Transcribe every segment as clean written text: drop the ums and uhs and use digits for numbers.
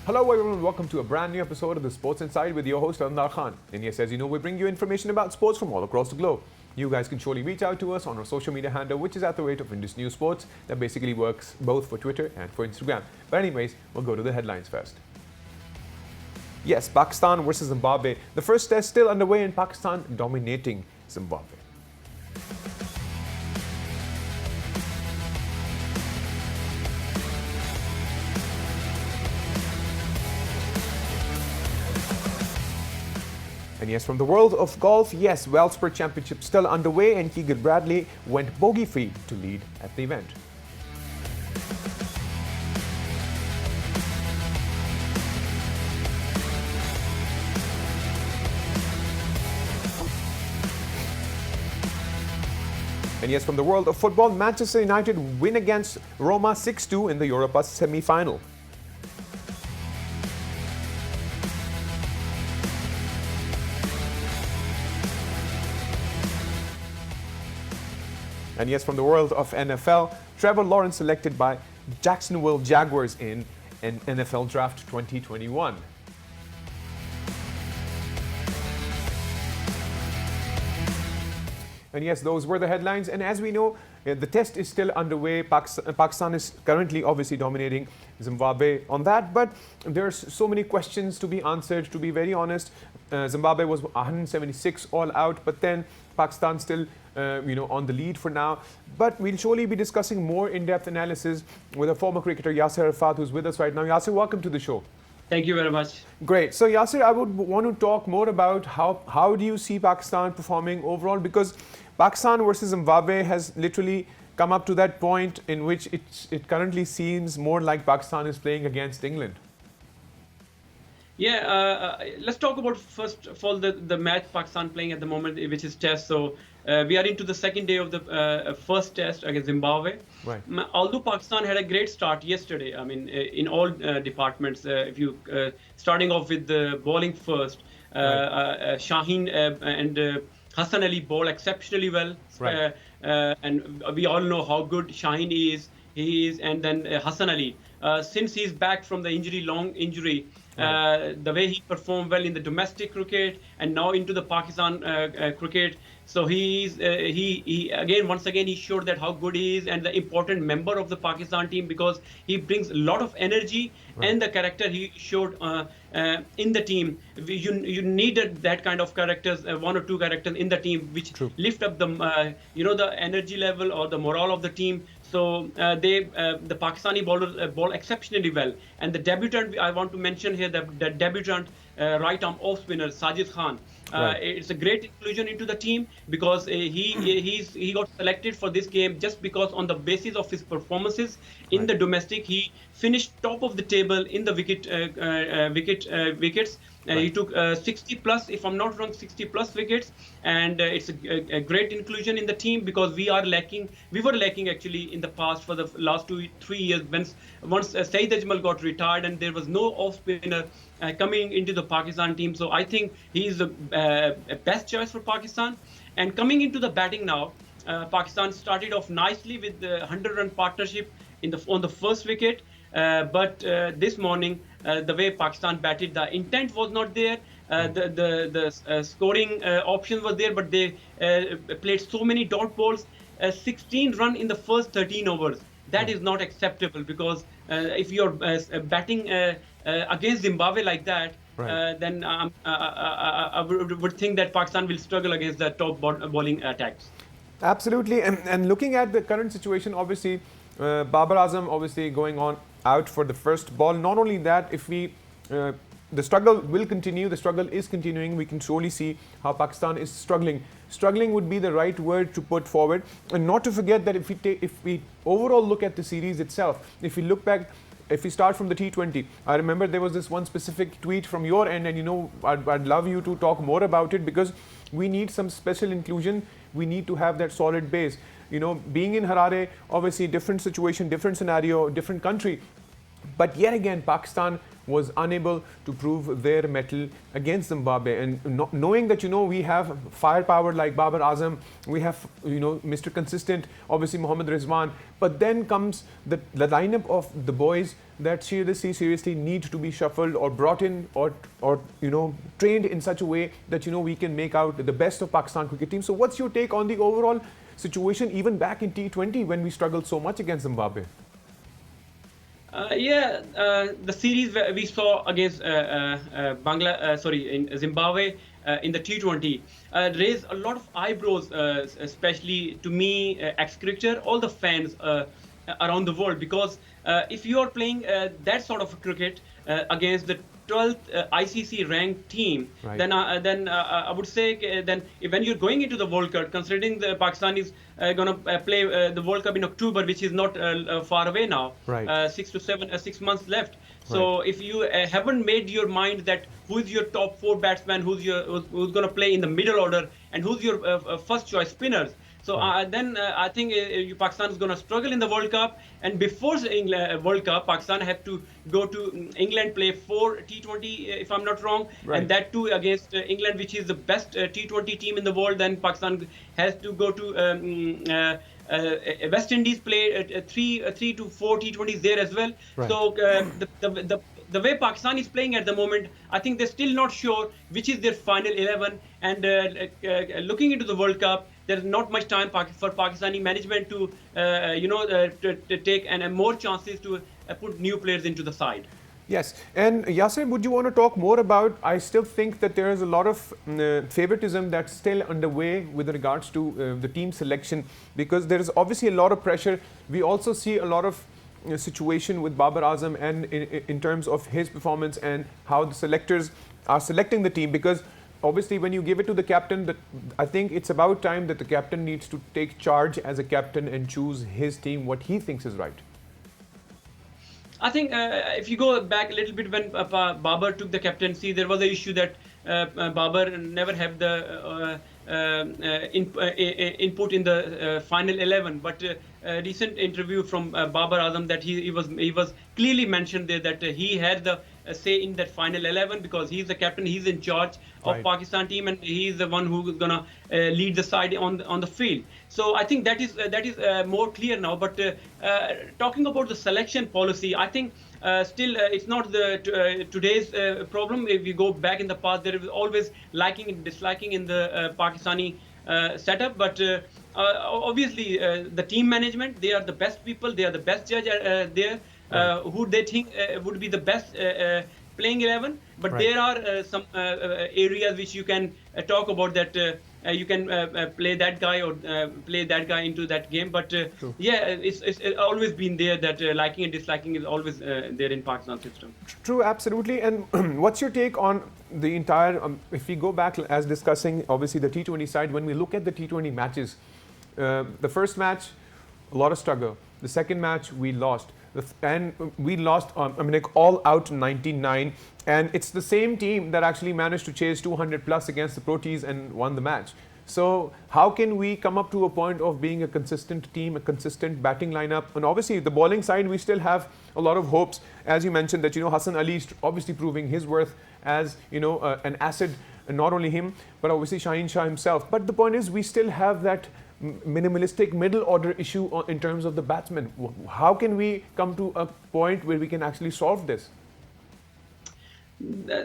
Hello everyone, welcome to a brand new episode of the Sports Inside with your host Andar Khan. And yes, as you know, we bring you information about sports from all across the globe. You guys can surely reach out to us on our social media handle, which is at the rate of Indus News Sports. That basically works both for Twitter and for Instagram. But anyways, we'll go to the headlines first. Yes, Pakistan versus Zimbabwe. The first test still underway in Pakistan dominating Zimbabwe. And yes, from the world of golf, yes, Welspur Championship still underway and Keegan Bradley went bogey-free to lead at the event. And yes, from the world of football, Manchester United win against Roma 6-2 in the Europa semi-final. And yes, from the world of NFL, Trevor Lawrence selected by Jacksonville Jaguars in an NFL Draft 2021. And yes, those were the headlines. And as we know, the test is still underway. Pakistan is currently obviously dominating Zimbabwe on that. But there's so many questions to be answered. To be very honest, Zimbabwe was 176 all out. But then Pakistan still on the lead for now. But we'll surely be discussing more in-depth analysis with a former cricketer, Yasir Arafat, who's with us right now. Yasir, welcome to the show. Thank you very much. Great. So Yasir, I would want to talk more about how do you see Pakistan performing overall? Because Pakistan versus Zimbabwe has literally come up to that point in which it currently seems more like Pakistan is playing against England. Yeah, let's talk about first of all the match Pakistan playing at the moment, which is test. So we are into the second day of the first test against Zimbabwe. Right. Although Pakistan had a great start yesterday, I mean, in all departments, if you starting off with the bowling first, Shaheen and Hassan Ali bowl exceptionally well, right. And we all know how good Shaheen is. He is, and then Hassan Ali, since he's back from the long injury. Right. The way he performed well in the domestic cricket and now into the Pakistan cricket, so he once again he showed that how good he is and the important member of the Pakistan team, because he brings a lot of energy. Right. And the character he showed in the team. You needed that kind of characters, one or two characters in the team which True. Lift up the the energy level or the morale of the team. So the Pakistani bowlers bowl exceptionally well. And the debutant, I want to mention here, the debutant right arm off spinner Sajid Khan. Right. It's a great inclusion into the team because he got selected for this game just because on the basis of his performances in Right. the domestic. He finished top of the table in the wickets. Right. He took 60 plus, if I'm not wrong, 60 plus wickets, and it's a great inclusion in the team because we were lacking actually in the past for the last 2-3 years once Saeed Ajmal got retired and there was no off spinner coming into the Pakistan team. So I think he is the best choice for Pakistan. And coming into the batting now, Pakistan started off nicely with the 100-run partnership on the first wicket. But this morning, the way Pakistan batted, the intent was not there. The scoring options were there, but they played so many dot balls. 16 run in the first 13 overs. That is not acceptable because if you're batting against Zimbabwe like that, Right. then I would think that Pakistan will struggle against the top bowling attacks. Absolutely. And looking at the current situation, obviously, Babar Azam obviously going on out for the first ball. Not only that, the struggle will continue. The struggle is continuing. We can surely see how Pakistan is struggling. Struggling would be the right word to put forward. And not to forget that if we overall look at the series itself, if we look back, if we start from the T20, I remember there was this one specific tweet from your end, and I'd love you to talk more about it because we need some special inclusion. We need to have that solid base. Being in Harare, obviously different situation, different scenario, different country. But yet again, Pakistan was unable to prove their mettle against Zimbabwe. And knowing that, we have firepower like Babar Azam, we have, Mr. Consistent, obviously Mohammad Rizwan, but then comes the lineup of the boys that seriously need to be shuffled or brought in or trained in such a way that, we can make out the best of Pakistan cricket team. So what's your take on the overall situation, even back in T20 when we struggled so much against Zimbabwe? The series we saw against in Zimbabwe in the T20 raised a lot of eyebrows, especially to me, ex-cricketer, all the fans around the world, because if you are playing that sort of cricket against the 12th ICC ranked team, right, then I would say then when you're going into the World Cup, considering the Pakistan is going to play the World Cup in October, which is not far away now, right, 6 months left. So if you haven't made your mind that who's your top 4 batsmen, who's going to play in the middle order, and who's your first choice spinners. So then I think Pakistan is going to struggle in the World Cup. And before the World Cup, Pakistan have to go to England, play 4 T20, if I'm not wrong. Right. And that too against England, which is the best T20 team in the world. Then Pakistan has to go to West Indies, play 3 to 4 T20s there as well. Right. So the way Pakistan is playing at the moment, I think they're still not sure which is their final 11. And looking into the World Cup, there's not much time for Pakistani management to, to take and more chances to put new players into the side. Yes, and Yasser, would you want to talk more about, I still think that there is a lot of favoritism that's still underway with regards to the team selection, because there is obviously a lot of pressure. We also see a lot of situation with Babar Azam and in terms of his performance and how the selectors are selecting the team, because obviously when you give it to the captain, I think it's about time that the captain needs to take charge as a captain and choose his team, what he thinks is right. I think if you go back a little bit when Babar took the captaincy, there was an issue that Babar never had the input in the final 11. But a recent interview from Babar Azam that he was clearly mentioned there that he had the say in that final 11 because he's the captain, he's in charge of Pakistan team, and he's the one who's gonna lead the side on the field. So I think that is more clear now. But talking about the selection policy, I think still it's not the today's problem. If you go back in the past, there is always liking and disliking in the Pakistani setup. But obviously the team management, they are the best people, they are the best judge there. Who they think would be the best playing 11, but there are some areas which you can talk about that you can play that guy or play that guy into that game. But it's always been there that liking and disliking is always there in Pakistan system. True, absolutely. And what's your take on the entire, if we go back as discussing obviously the T20 side, when we look at the T20 matches, the first match, a lot of struggle. The second match, we lost. And we lost, all out 99. And it's the same team that actually managed to chase 200 plus against the Proteas and won the match. So how can we come up to a point of being a consistent team, a consistent batting lineup? And obviously the bowling side, we still have a lot of hopes. As you mentioned that, Hassan Ali is obviously proving his worth as, an asset, and not only him, but obviously Shaheen Shah himself. But the point is, we still have that minimalistic middle order issue in terms of the batsmen. How can we come to a point where we can actually solve this?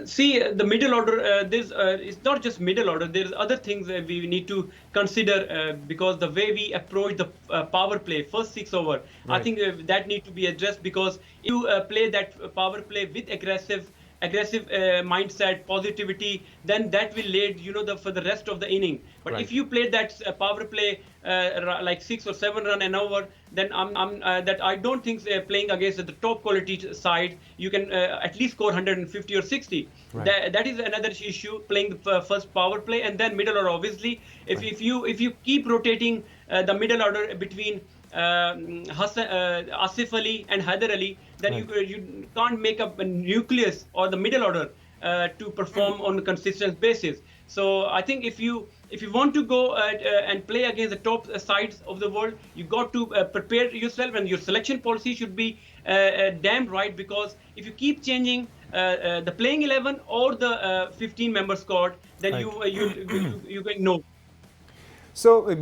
See, the middle order, it's not just middle order, there's other things that we need to consider because the way we approach the power play, first 6 over, I think that need to be addressed, because if you play that power play with aggressive mindset, positivity, then that will lead, for the rest of the inning. But if you play that power play like 6 or 7 run an over, then I don't think playing against the top quality side, you can at least score 150 or 60. That is another issue, playing the first power play, and then middle order. Obviously, if you keep rotating the middle order between Asif Ali and Haider Ali, then you can't make up a nucleus or the middle order to perform on a consistent basis. So I think if you if you want to go and play against the top sides of the world, you got to prepare yourself, and your selection policy should be damn right, because if you keep changing the playing 11 or the 15-member squad, then Right. you going no. So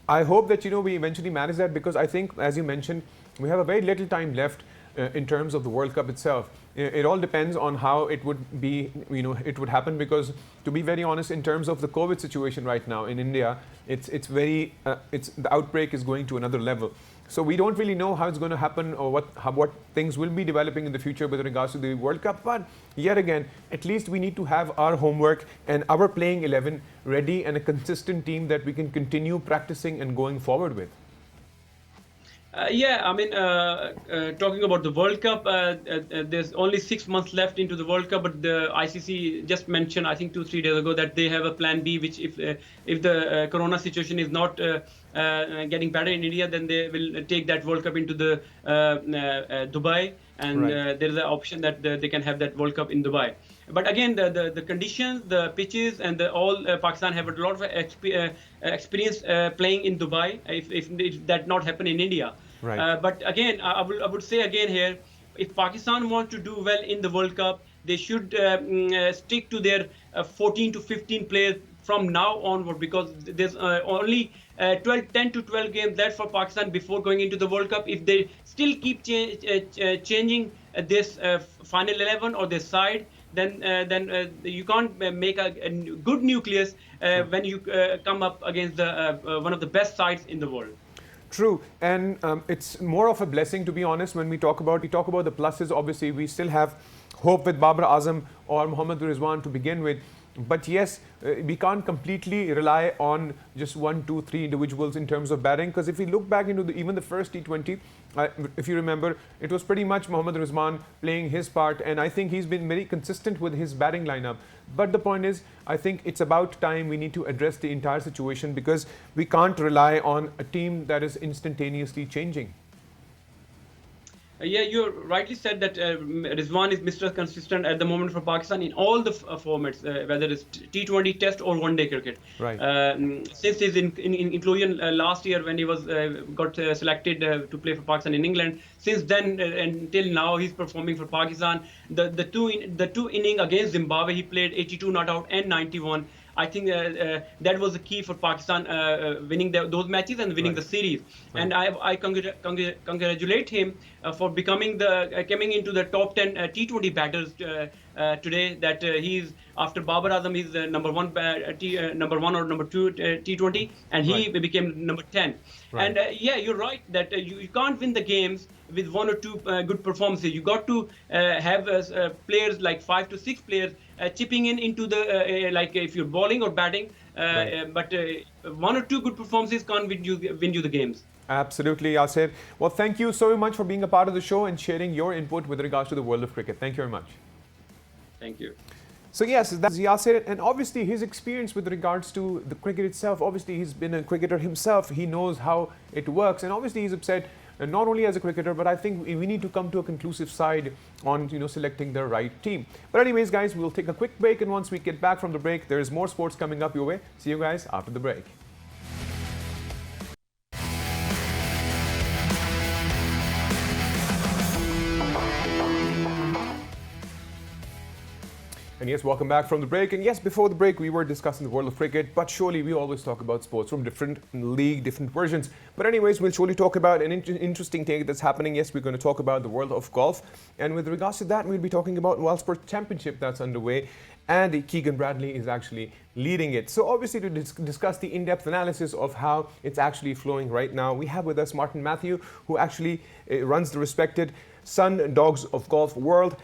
I hope that we eventually manage that, because I think, as you mentioned, we have a very little time left in terms of the World Cup itself. It all depends on how it would be, it would happen, because to be very honest, in terms of the COVID situation right now in India, it's very the outbreak is going to another level. So we don't really know how it's going to happen, or what things will be developing in the future with regards to the World Cup. But yet again, at least we need to have our homework and our playing 11 ready, and a consistent team that we can continue practicing and going forward with. Yeah, I mean, talking about the World Cup, there's only 6 months left into the World Cup, but the ICC just mentioned, I think 2-3 days ago, that they have a plan B, which if the Corona situation is not getting better in India, then they will take that World Cup into the Dubai, and Right. there is an option that they can have that World Cup in Dubai. But again, the conditions, the pitches, and all Pakistan have a lot of experience playing in Dubai. If that not happen in India, Right. but again, I would say again here, if Pakistan want to do well in the World Cup, they should stick to their 14 to 15 players from now onward, because there's only 10 to 12 games left for Pakistan before going into the World Cup. If they still keep changing this final 11 or this side, then you can't make a good nucleus when you come up against one of the best sides in the world. True, and it's more of a blessing, to be honest. When we talk about the pluses, obviously we still have hope with Babar Azam or Mohammad Rizwan to begin with. But yes, we can't completely rely on just 1, 2, 3 individuals in terms of batting, because if we look back into even the first T20, if you remember, it was pretty much Mohammad Rizwan playing his part, and I think he's been very consistent with his batting lineup. But the point is, I think it's about time we need to address the entire situation, because we can't rely on a team that is instantaneously changing. Yeah, you rightly said that Rizwan is Mr. Consistent at the moment for Pakistan in all the formats, whether it's T20, Test, or one-day cricket. Right. Since his inclusion last year, when he was got selected to play for Pakistan in England, since then until now, he's performing for Pakistan. The two inning against Zimbabwe, he played 82 not out and 91. I think that was the key for Pakistan winning those matches and winning the series. Right. And I congratulate him for becoming coming into the top 10 T20 batters today. That he's after Babar Azam, he's number one or number two T20, and he became number 10. Right. And yeah, you're right that you can't win the games with 1 or 2 good performances. You got to have players like 5 to 6 players chipping into the like if you're bowling or batting, but 1 or 2 good performances can't win you the games. Absolutely, Yasir. Well, thank you so much for being a part of the show and sharing your input with regards to the world of cricket. Thank you very much. Thank you. So yes, that's Yasir, and obviously his experience with regards to the cricket itself. Obviously, he's been a cricketer himself. He knows how it works, and obviously he's upset. And not only as a cricketer, but I think we need to come to a conclusive side on selecting the right team. But anyways, guys, we'll take a quick break, and once we get back from the break, there is more sports coming up your way. See you guys after the break. And yes, welcome back from the break. And yes, before the break, we were discussing the world of cricket, but surely we always talk about sports from different league, different versions. But anyways, we'll surely talk about an interesting thing that's happening. Yes, we're going to talk about the world of golf. And with regards to that, we'll be talking about World Championship that's underway. And Keegan Bradley is actually leading it. So obviously to discuss the in-depth analysis of how it's actually flowing right now, we have with us Martin Matthew, who actually runs the respected Sun Dogs of Golf World.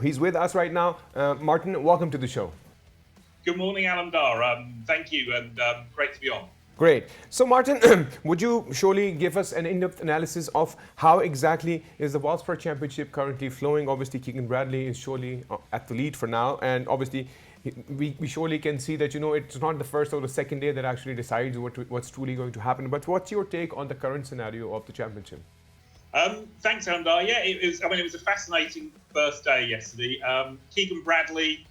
He's with us right now. Martin, welcome to the show. Good morning, Alamdar. Thank you, and great to be on. Great. So, Martin, would you surely give us an in-depth analysis of how exactly is the World Championship currently flowing? Obviously, Keegan Bradley is surely at the lead for now, and obviously we surely can see that it's not the first or the second day that actually decides what's truly going to happen. But what's your take on the current scenario of the championship? Thanks, Alamdar. Yeah, it was a fascinating first day yesterday. Keegan Bradley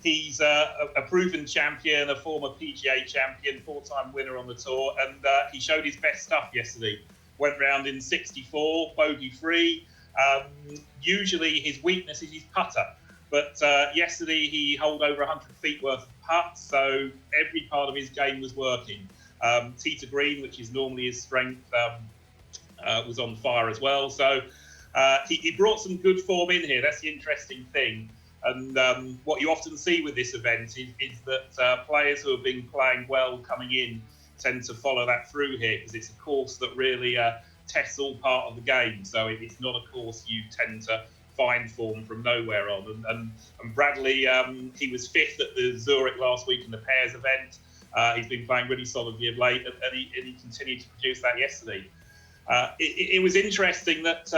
He's a proven champion, a former PGA champion, four-time winner on the tour, and he showed his best stuff yesterday. Went round in 64, bogey-free. Usually his weakness is his putter, but yesterday he holed over 100 feet worth of putts, so every part of his game was working. Tee to green, which is normally his strength, was on fire as well. So he brought some good form in here. That's the interesting thing. And what you often see with this event is that players who have been playing well coming in tend to follow that through here, because it's a course that really tests all part of the game. So it's not a course you tend to find form from nowhere on. And Bradley, he was fifth at the Zurich last week in the pairs event. He's been playing really solidly of late, and he continued to produce that yesterday. It was interesting that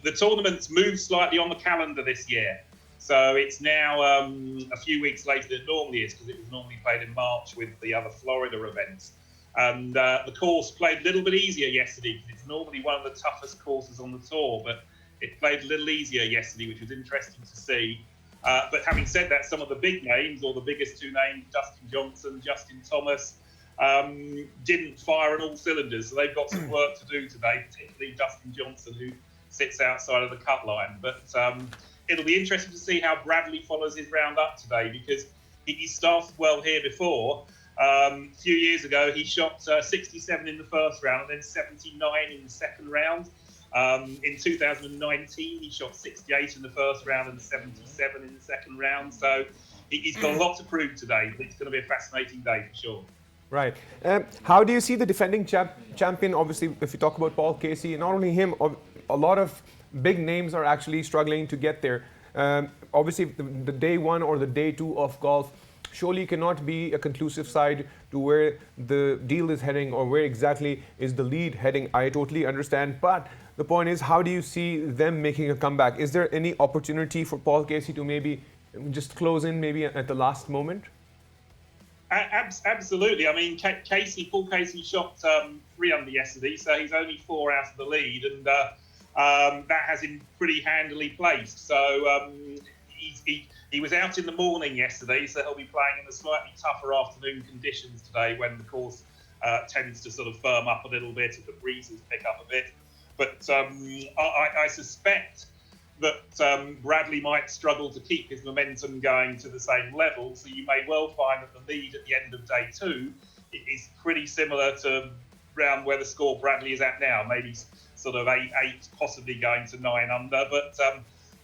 the tournament's moved slightly on the calendar this year. So it's now a few weeks later than it normally is, because it was normally played in March with the other Florida events. And the course played a little bit easier yesterday, because it's normally one of the toughest courses on the tour, but it played a little easier yesterday, which was interesting to see. But having said that, some of the big names, or the biggest two names, Dustin Johnson, Justin Thomas, didn't fire on all cylinders. So they've got some work to do today, particularly Dustin Johnson, who sits outside of the cut line. But it'll be interesting to see how Bradley follows his round up today, because he started well here before. A few years ago, he shot 67 in the first round and then 79 in the second round. In 2019, he shot 68 in the first round and 77 in the second round. So he's got a lot to prove today. It's going to be a fascinating day for sure. Right. How do you see the defending champion? Obviously, if you talk about Paul Casey, not only him, a lot of big names are actually struggling to get there. Obviously, the day one or the day two of golf surely cannot be a conclusive side to where the deal is heading or where exactly is the lead heading. I totally understand. But the point is, how do you see them making a comeback? Is there any opportunity for Paul Casey to maybe just close in maybe at the last moment? Absolutely. I mean, Paul Casey shot 3 under yesterday, so he's only 4 out of the lead, and that has him pretty handily placed. So he was out in the morning yesterday, so he'll be playing in the slightly tougher afternoon conditions today, when the course tends to sort of firm up a little bit if the breezes pick up a bit. But I suspect that Bradley might struggle to keep his momentum going to the same level. So you may well find that the lead at the end of day 2 is pretty similar to round where the score Bradley is at now, maybe sort of 8, possibly going to 9 under. But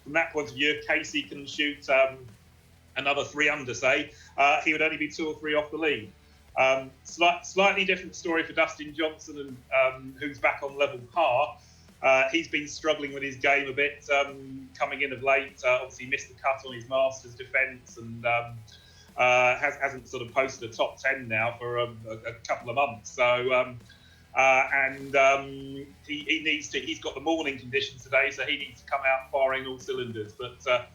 from that point of view, if Casey can shoot another 3 under, say, he would only be 2 or 3 off the lead. Slightly different story for Dustin Johnson, and who's back on level par. He's been struggling with his game a bit coming in of late. Obviously missed the cut on his Masters defence, and hasn't sort of posted a top 10 now for a couple of months. So he needs to. He's got the morning conditions today, so he needs to come out firing all cylinders. But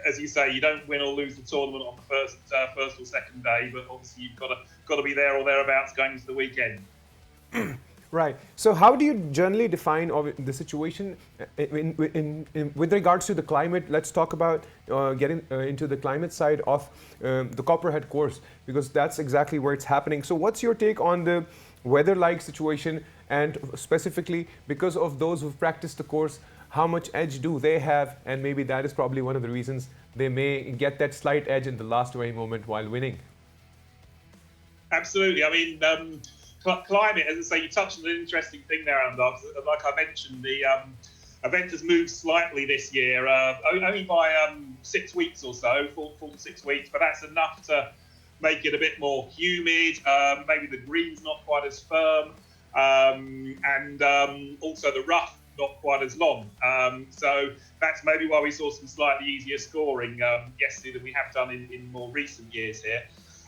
as you say, you don't win or lose the tournament on the first or second day, but obviously you've got to be there or thereabouts going into the weekend. Right. So how do you generally define the situation with regards to the climate? Let's talk about getting into the climate side of the Copperhead course, because that's exactly where it's happening. So what's your take on the weather-like situation, and specifically because of those who've practiced the course, how much edge do they have? And maybe that is probably one of the reasons they may get that slight edge in the last very moment while winning. Absolutely. I mean, climate, as I say, you touched on an interesting thing there, Anand. Like I mentioned, the event has moved slightly this year, only by 6 weeks or so, 4 to 6 weeks, but that's enough to make it a bit more humid. Maybe the green's not quite as firm, and also the rough not quite as long. So that's maybe why we saw some slightly easier scoring yesterday than we have done in more recent years here.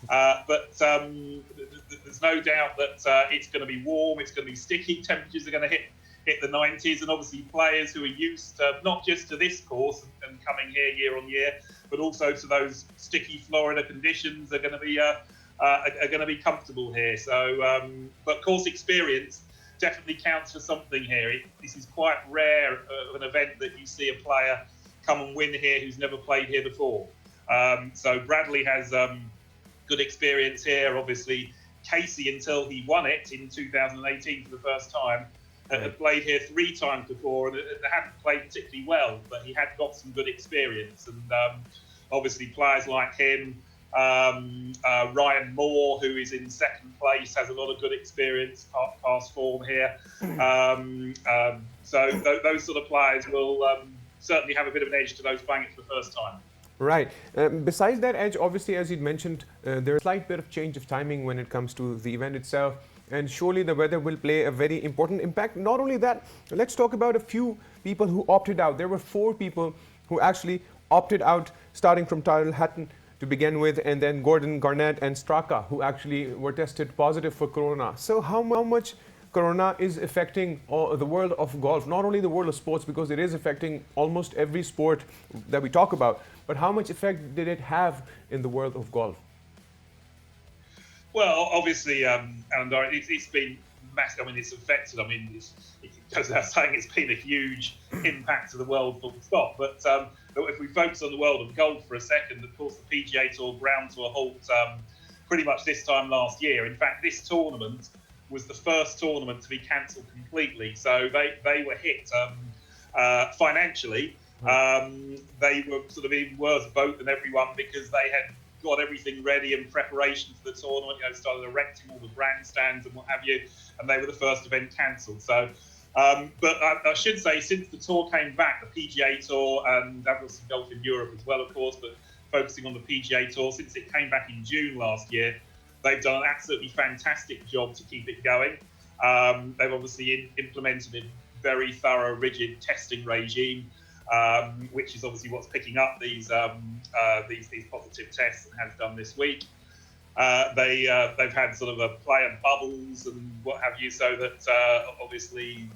But there's no doubt that it's going to be warm, it's going to be sticky, temperatures are going to hit the 90s, and obviously players who are used not just to this course and coming here year on year, but also to those sticky Florida conditions are going to be comfortable here. So, but course experience definitely counts for something here. This is quite rare of an event that you see a player come and win here who's never played here before. So Bradley has good experience here. Obviously, Casey, until he won it in 2018 for the first time, had played here 3 times before and hadn't played particularly well, but he had got some good experience. And obviously, players like him, Ryan Moore, who is in second place, has a lot of good experience, past form here. So those sort of players will certainly have a bit of an edge to those playing it for the first time. Right. Besides that edge, obviously, as you mentioned, there's a slight bit of change of timing when it comes to the event itself. And surely the weather will play a very important impact. Not only that, let's talk about a few people who opted out. There were 4 people who actually opted out, starting from Tyrell Hatton to begin with, and then Gordon, Garnett, and Straka, who actually were tested positive for corona. So how much corona is affecting the world of golf, not only the world of sports, because it is affecting almost every sport that we talk about, but how much effect did it have in the world of golf? Well, obviously, it's been massive. I mean, it's affected. I mean, it goes without saying it's been a huge impact to the world full stop. But if we focus on the world of golf for a second, of course, the PGA Tour ground to a halt pretty much this time last year. In fact, this tournament was the first tournament to be cancelled completely. So they were hit financially. They were sort of in worse boat than everyone because they had got everything ready in preparation for the tournament, started erecting all the grandstands and what have you, and they were the first event cancelled. So, but I should say, since the tour came back, the PGA Tour, and there was some golf in Europe as well, of course, but focusing on the PGA Tour, since it came back in June last year, they've done an absolutely fantastic job to keep it going. They've obviously implemented a very thorough, rigid testing regime, which is obviously what's picking up these positive tests and has done this week. They've had sort of a player bubbles and what have you, so that obviously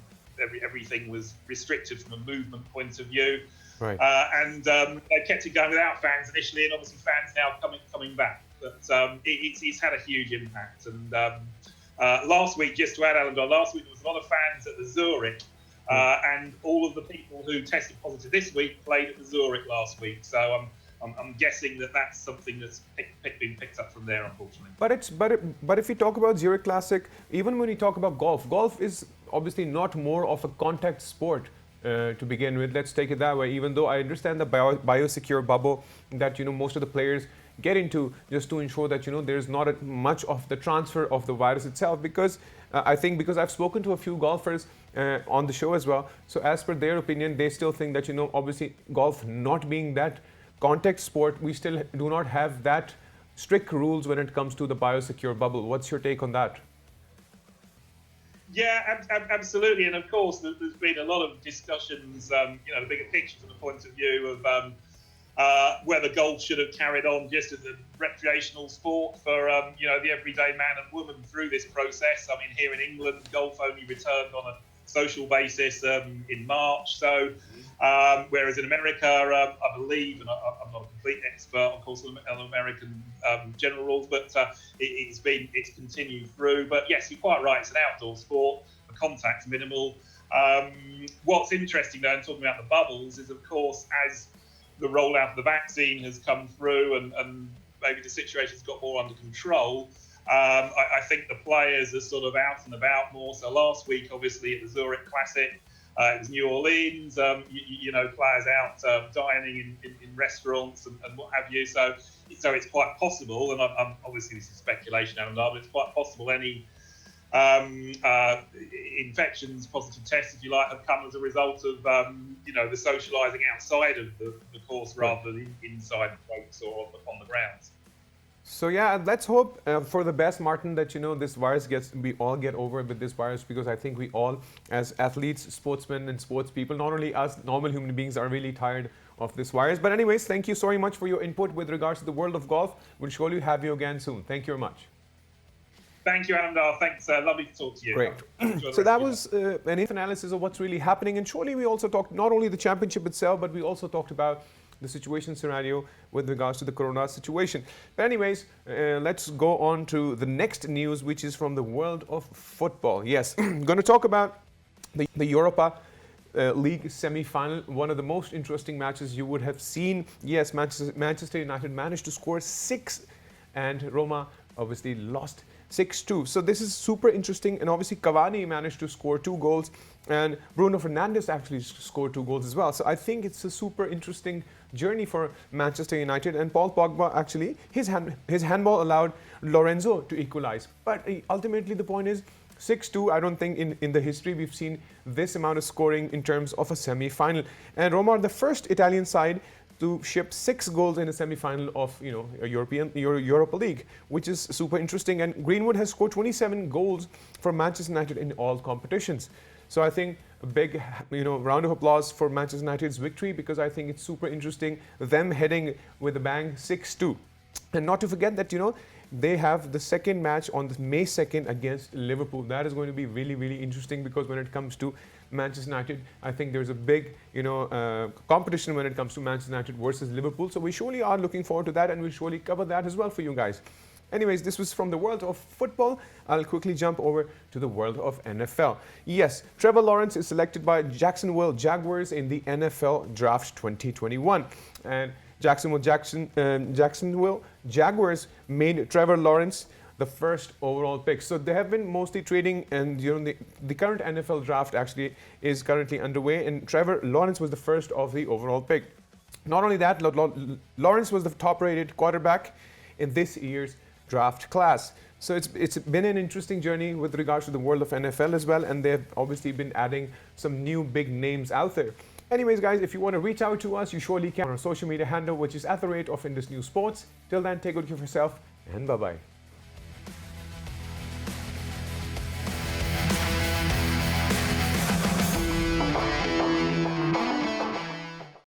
everything was restricted from a movement point of view. Right. And they kept it going without fans initially, and obviously fans now coming back. But it's had a huge impact. And last week, just to add, Alan, last week there was a lot of fans at the Zurich. And all of the people who tested positive this week played at the Zurich last week. So I'm guessing that's something that's been picked up from there, unfortunately. But if we talk about Zurich Classic, even when we talk about golf is obviously not more of a contact sport to begin with. Let's take it that way. Even though I understand the biosecure bubble that most of the players get into, just to ensure that there's not much of the transfer of the virus itself. Because I think, because I've spoken to a few golfers on the show as well, so as per their opinion, they still think that obviously golf not being that contact sport, we still do not have that strict rules when it comes to the biosecure bubble. What's your take on that? Yeah, absolutely. And of course, there's been a lot of discussions, the bigger picture from the point of view of whether golf should have carried on just as a recreational sport for, the everyday man and woman through this process. I mean, here in England, golf only returned on a social basis in March. So, whereas in America, I believe, and I'm not a complete expert, of course, on American general rules, but it's continued through. But yes, you're quite right. It's an outdoor sport. The contact's minimal. What's interesting, though, and talking about the bubbles, is of course as the rollout of the vaccine has come through and maybe the situation's got more under control, I think the players are sort of out and about more. So last week, obviously, at the Zurich Classic, it was New Orleans, players out dining in restaurants and what have you. So it's quite possible, and I'm obviously this is speculation, Alan, but it's quite possible any infections, positive tests, if you like, have come as a result of the socialising outside of the course rather than inside the boats or on the grounds. So yeah, let's hope for the best, Martin, that this virus we all get over with this virus, because I think we all, as athletes, sportsmen and sports people, not only us normal human beings, are really tired of this virus. But anyways, thank you so much for your input with regards to the world of golf. We'll surely have you again soon. Thank you very much. Thank you, Anandar. Thanks. Lovely to talk to you. Great. So that was an analysis of what's really happening. And surely we also talked not only the championship itself, but we also talked about the situation scenario with regards to the corona situation. But anyways, let's go on to the next news, which is from the world of football. Yes, I'm going to talk about the Europa League semi-final, one of the most interesting matches you would have seen. Yes, Manchester United managed to score 6 and Roma obviously lost 6-2. So this is super interesting, and obviously Cavani managed to score 2 goals and Bruno Fernandes actually scored 2 goals as well. So I think it's a super interesting journey for Manchester United, and Paul Pogba actually, his handball allowed Lorenzo to equalize. But ultimately the point is 6-2. I don't think in the history we've seen this amount of scoring in terms of a semi-final. And Roma are the first Italian side to ship 6 goals in a semi-final of a Europa League, which is super interesting. And Greenwood has scored 27 goals for Manchester United in all competitions. So I think a big round of applause for Manchester United's victory, because I think it's super interesting, them heading with a bang 6-2. And not to forget that they have the second match on May 2nd against Liverpool. That is going to be really, really interesting, because when it comes to Manchester United, I think there's a big, competition when it comes to Manchester United versus Liverpool. So we surely are looking forward to that, and we'll surely cover that as well for you guys. Anyways, this was from the world of football. I'll quickly jump over to the world of NFL. Yes, Trevor Lawrence is selected by Jacksonville Jaguars in the NFL Draft 2021. And Jacksonville Jaguars made Trevor Lawrence the first overall pick. So they have been mostly trading, and the current NFL draft actually is currently underway, and Trevor Lawrence was the first of the overall pick. Not only that, Lawrence was the top-rated quarterback in this year's draft class. So it's been an interesting journey with regards to the world of NFL as well, and they've obviously been adding some new big names out there. Anyways, guys, if you want to reach out to us, you surely can on our social media handle, which is @IndusNewsSports. Till then, take good care of yourself, and bye-bye.